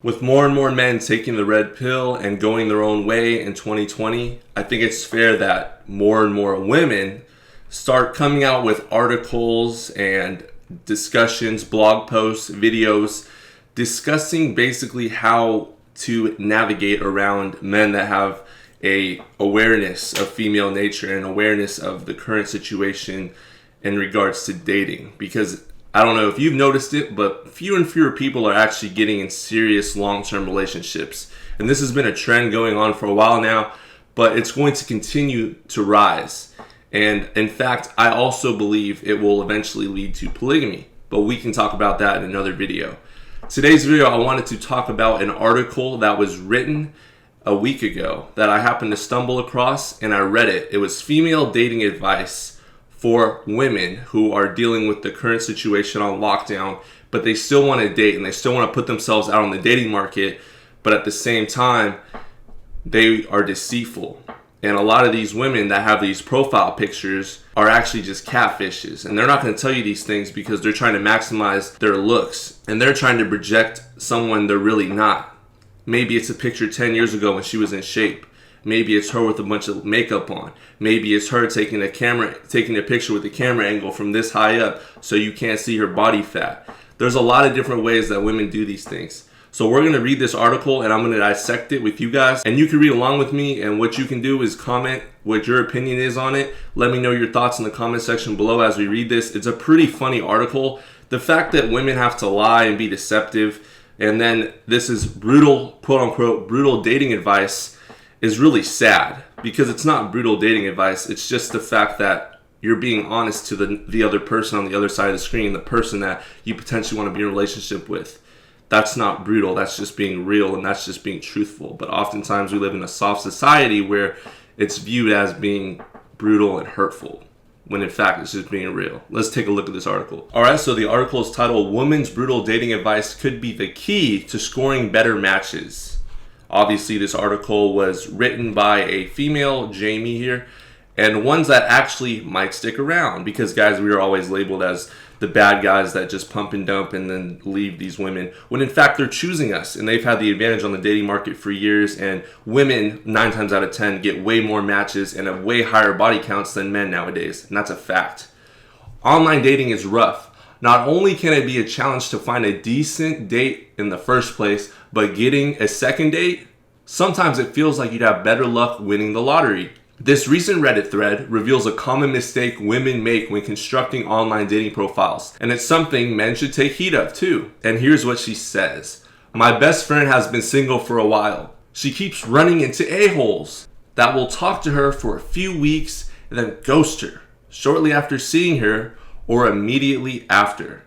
With more and more men taking the red pill and going their own way in 2020, I think it's fair that more and more women start coming out with articles and discussions, blog posts, videos, discussing basically how to navigate around men that have a awareness of female nature and awareness of the current situation in regards to dating. Because I don't know if you've noticed it, but fewer and fewer people are actually getting in serious long-term relationships. And this has been a trend going on for a while now, but it's going to continue to rise. And in fact, I also believe it will eventually lead to polygamy, but we can talk about that in another video. Today's video, I wanted to talk about an article that was written a week ago that I happened to stumble across, and I read it. It was female dating advice for women who are dealing with the current situation on lockdown, but they still want to date and they still want to put themselves out on the dating market, but at the same time, they are deceitful. And a lot of these women that have these profile pictures are actually just catfishes. And they're not going to tell you these things because they're trying to maximize their looks and they're trying to project someone they're really not. Maybe it's a picture 10 years ago when she was in shape. Maybe it's her with a bunch of makeup on. Maybe it's her taking a picture with the camera angle from this high up so you can't see her body fat. There's a lot of different ways that women do these things. So we're going to read this article and I'm going to dissect it with you guys. And you can read along with me, and what you can do is comment what your opinion is on it. Let me know your thoughts in the comment section below as we read this. It's a pretty funny article. The fact that women have to lie and be deceptive, and then this is brutal, quote unquote, brutal dating advice, is really sad, because it's not brutal dating advice. It's just the fact that you're being honest to the other person on the other side of the screen, the person that you potentially want to be in a relationship with. That's not brutal. That's just being real, and that's just being truthful. But oftentimes we live in a soft society where it's viewed as being brutal and hurtful, when in fact it's just being real. Let's take a look at this article. All right, so the article is titled, "Women's Brutal Dating Advice Could Be the Key to Scoring Better Matches." Obviously, this article was written by a female, Jamie here, and ones that actually might stick around, because guys, we are always labeled as the bad guys that just pump and dump and then leave these women, when in fact they're choosing us and they've had the advantage on the dating market for years. And women 9 times out of 10 get way more matches and have way higher body counts than men nowadays, and that's a fact. Online dating is rough. Not only can it be a challenge to find a decent date in the first place, but getting a second date, sometimes it feels like you'd have better luck winning the lottery. This recent Reddit thread reveals a common mistake women make when constructing online dating profiles, and it's something men should take heed of too. And here's what she says. "My best friend has been single for a while. She keeps running into a-holes that will talk to her for a few weeks and then ghost her shortly after seeing her or immediately after."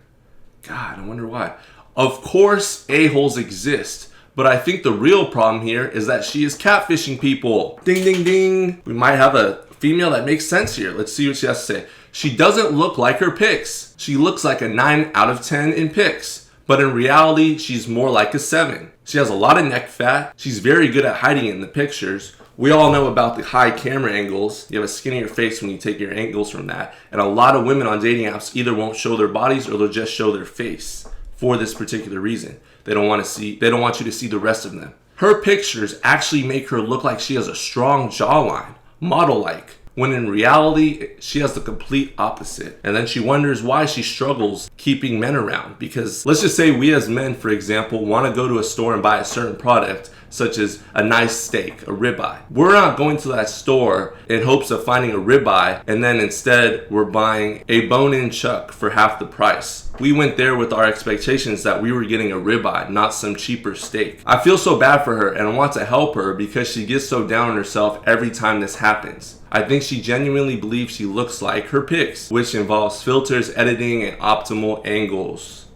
God, I wonder why. Of course, a-holes exist, but I think the real problem here is that she is catfishing people. Ding, ding, ding. We might have a female that makes sense here. Let's see what she has to say. "She doesn't look like her pics. She looks like a 9 out of 10 in pics, but in reality, she's more like a 7. She has a lot of neck fat. She's very good at hiding it in the pictures. We all know about the high camera angles. You have a skinnier face when you take your angles from that. And a lot of women on dating apps either won't show their bodies or they'll just show their face for this particular reason. They don't want you to see the rest of them. Her pictures actually make her look like she has a strong jawline, model-like, when in reality, she has the complete opposite. And then she wonders why she struggles keeping men around. Because let's just say we as men, for example, want to go to a store and buy a certain product, such as a nice steak, a ribeye. We're not going to that store in hopes of finding a ribeye, and then instead we're buying a bone-in chuck for half the price. We went there with our expectations that we were getting a ribeye, not some cheaper steak. I feel so bad for her, and I want to help her because she gets so down on herself every time this happens. I think she genuinely believes she looks like her pics, which involves filters, editing, and optimal angles.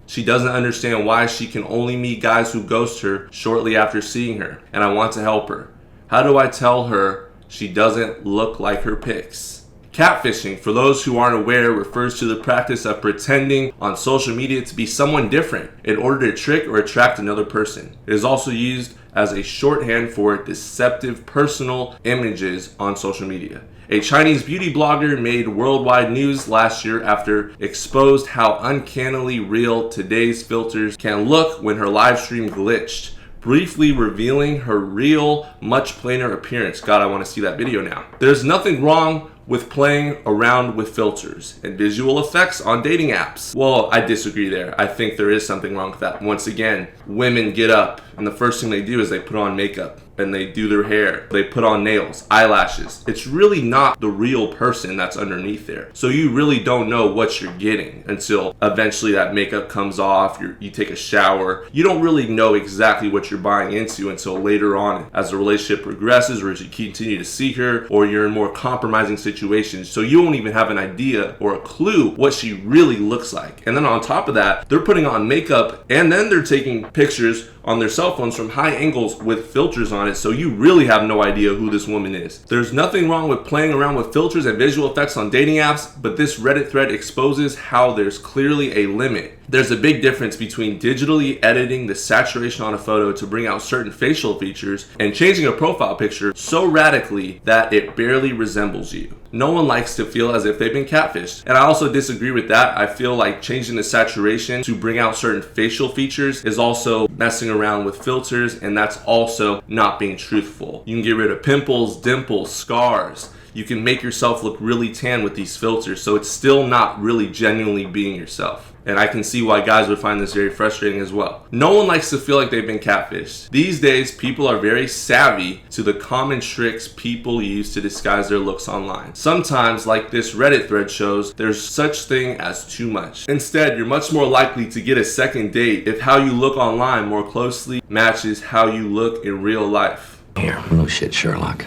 She doesn't understand why she can only meet guys who ghost her shortly after seeing her, and I want to help her. How do I tell her she doesn't look like her pics? Catfishing, for those who aren't aware, refers to the practice of pretending on social media to be someone different in order to trick or attract another person. It is also used as a shorthand for deceptive personal images on social media. A Chinese beauty blogger made worldwide news last year after exposed how uncannily real today's filters can look when her live stream glitched, briefly revealing her real, much plainer appearance. God, I want to see that video now. There's nothing wrong with playing around with filters and visual effects on dating apps. Well, I disagree there. I think there is something wrong with that. Once again, women get up and the first thing they do is they put on makeup and they do their hair. They put on nails, eyelashes. It's really not the real person that's underneath there. So you really don't know what you're getting until eventually that makeup comes off, you take a shower. You don't really know exactly what you're buying into until later on as the relationship progresses, or as you continue to see her, or you're in more compromising situations. So you won't even have an idea or a clue what she really looks like. And then on top of that, they're putting on makeup and then they're taking pictures on their cell phones from high angles with filters on it, so you really have no idea who this woman is. There's nothing wrong with playing around with filters and visual effects on dating apps, but this Reddit thread exposes how there's clearly a limit. There's a big difference between digitally editing the saturation on a photo to bring out certain facial features and changing a profile picture so radically that it barely resembles you. No one likes to feel as if they've been catfished. And I also disagree with that. I feel like changing the saturation to bring out certain facial features is also messing around with filters, and that's also not being truthful. You can get rid of pimples, dimples, scars. You can make yourself look really tan with these filters, so it's still not really genuinely being yourself. And I can see why guys would find this very frustrating as well. No one likes to feel like they've been catfished. These days, people are very savvy to the common tricks people use to disguise their looks online. Sometimes, like this Reddit thread shows, there's such thing as too much. Instead, you're much more likely to get a second date if how you look online more closely matches how you look in real life. Here, no shit, Sherlock.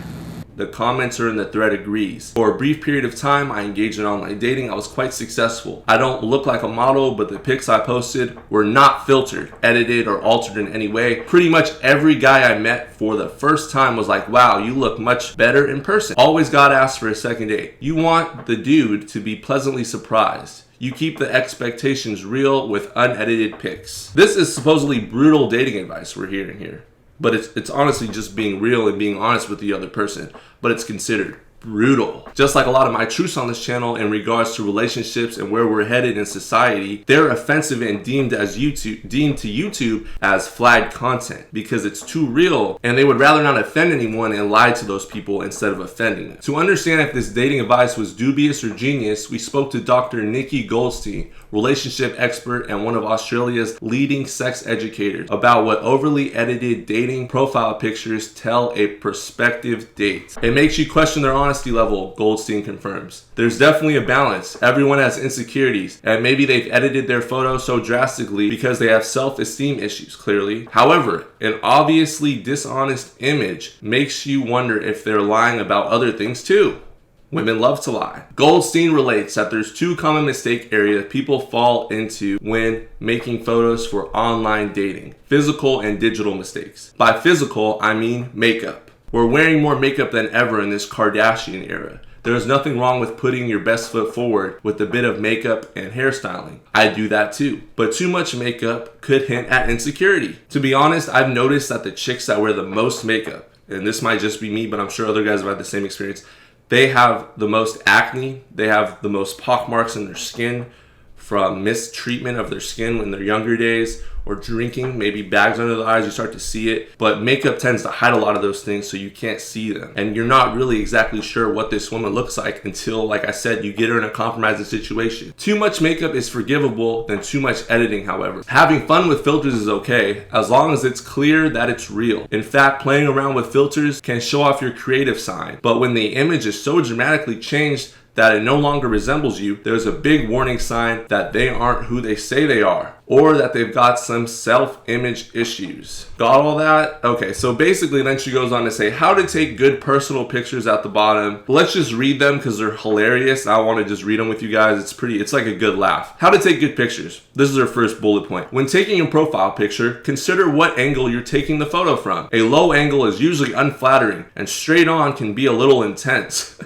The commenter in the thread agrees. For a brief period of time, I engaged in online dating. I was quite successful. I don't look like a model, but the pics I posted were not filtered, edited, or altered in any way. Pretty much every guy I met for the first time was like, wow, you look much better in person. Always got asked for a second date. You want the dude to be pleasantly surprised. You keep the expectations real with unedited pics. This is supposedly brutal dating advice we're hearing here. But it's honestly just being real and being honest with the other person. But it's considered brutal. Just like a lot of my truths on this channel in regards to relationships and where we're headed in society, they're offensive and deemed to YouTube as flagged content because it's too real, and they would rather not offend anyone and lie to those people instead of offending them. To understand if this dating advice was dubious or genius, we spoke to Dr. Nikki Goldstein, relationship expert and one of Australia's leading sex educators, about what overly edited dating profile pictures tell a prospective date. It makes you question their honesty level, Goldstein confirms. There's definitely a balance. Everyone has insecurities, and maybe they've edited their photo so drastically because they have self-esteem issues, clearly. However, an obviously dishonest image makes you wonder if they're lying about other things too. Women love to lie. Goldstein relates that there's two common mistake areas people fall into when making photos for online dating: physical and digital mistakes. By physical, I mean makeup. We're wearing more makeup than ever in this Kardashian era. There's nothing wrong with putting your best foot forward with a bit of makeup and hairstyling. I do that too. But too much makeup could hint at insecurity. To be honest, I've noticed that the chicks that wear the most makeup, and this might just be me, but I'm sure other guys have had the same experience, they have the most acne, they have the most pockmarks in their skin from mistreatment of their skin in their younger days, or drinking, maybe bags under the eyes, you start to see it. But makeup tends to hide a lot of those things so you can't see them. And you're not really exactly sure what this woman looks like until, like I said, you get her in a compromising situation. Too much makeup is forgivable than too much editing, however. Having fun with filters is okay, as long as it's clear that it's real. In fact, playing around with filters can show off your creative side. But when the image is so dramatically changed that it no longer resembles you, there's a big warning sign that they aren't who they say they are, or that they've got some self-image issues. Got all that? Okay, so basically then she goes on to say how to take good personal pictures at the bottom. Let's just read them because they're hilarious. I want to just read them with you guys. It's like a good laugh. How to take good pictures. This is her first bullet point. When taking a profile picture, consider what angle you're taking the photo from. A low angle is usually unflattering, and straight on can be a little intense.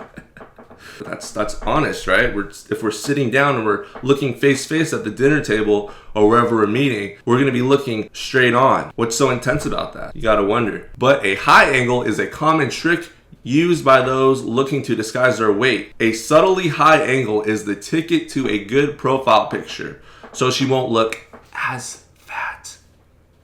That's honest, right? If we're sitting down and we're looking face to face at the dinner table or wherever we're meeting, we're gonna be looking straight on. What's so intense about that? You gotta wonder. But a high angle is a common trick used by those looking to disguise their weight. A subtly high angle is the ticket to a good profile picture, so she won't look as fat.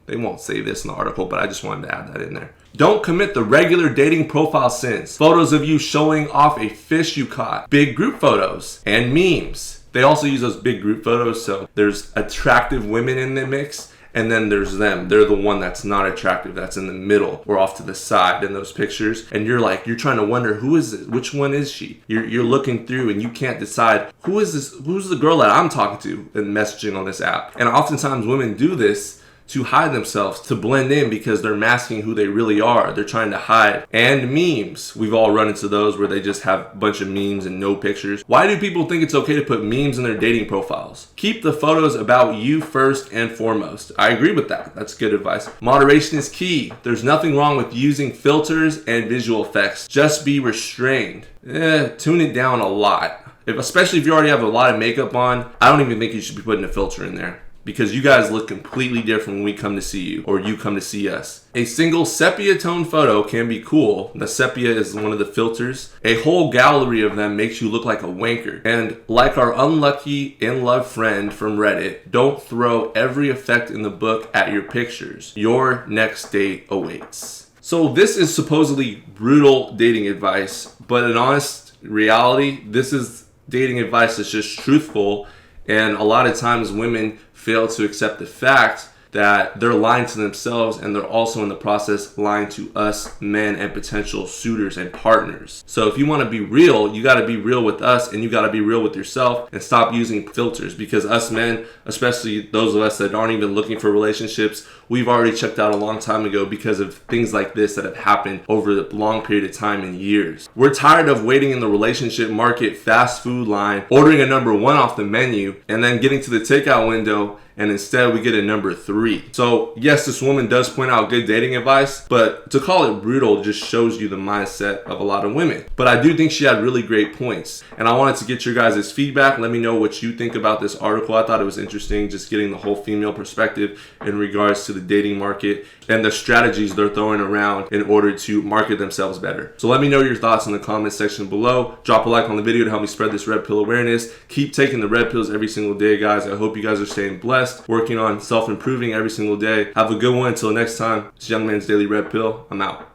They won't say this in the article, but I just wanted to add that in there. Don't commit the regular dating profile sins. Photos of you showing off a fish you caught, big group photos, and memes. They also use those big group photos, so there's attractive women in the mix, and then there's them. They're the one that's not attractive, that's in the middle or off to the side in those pictures. And you're trying to wonder, who is it? Which one is she? You're looking through and you can't decide, who is this? Who's the girl that I'm talking to and messaging on this app? And oftentimes women do this to hide themselves, to blend in, because they're masking who they really are. They're trying to hide. And memes. We've all run into those where they just have a bunch of memes and no pictures. Why do people think it's okay to put memes in their dating profiles? Keep the photos about you first and foremost. I agree with that. That's good advice. Moderation is key. There's nothing wrong with using filters and visual effects. Just be restrained. Tune it down a lot. Especially if you already have a lot of makeup on, I don't even think you should be putting a filter in there, because you guys look completely different when we come to see you or you come to see us. A single sepia tone photo can be cool. The sepia is one of the filters. A whole gallery of them makes you look like a wanker. And like our unlucky in-love friend from Reddit, don't throw every effect in the book at your pictures. Your next date awaits. So this is supposedly brutal dating advice, but in honest reality, this is dating advice that's just truthful. And a lot of times women fail to accept the fact that they're lying to themselves, and they're also in the process lying to us men and potential suitors and partners. So if you want to be real, you got to be real with us, and you got to be real with yourself, and stop using filters, because us men, especially those of us that aren't even looking for relationships, we've already checked out a long time ago because of things like this that have happened over a long period of time and years. We're tired of waiting in the relationship market fast food line, ordering a number 1 off the menu, and then getting to the takeout window, and instead we get a number 3. So yes, this woman does point out good dating advice, but to call it brutal just shows you the mindset of a lot of women. But I do think she had really great points, and I wanted to get your guys' feedback. Let me know what you think about this article. I thought it was interesting just getting the whole female perspective in regards to the dating market and the strategies they're throwing around in order to market themselves better. So let me know your thoughts in the comment section below. Drop a like on the video to help me spread this red pill awareness. Keep taking the red pills every single day, guys. I hope you guys are staying blessed, working on self-improving every single day. Have a good one. Until next time, it's Young Man's Daily Red Pill. I'm out.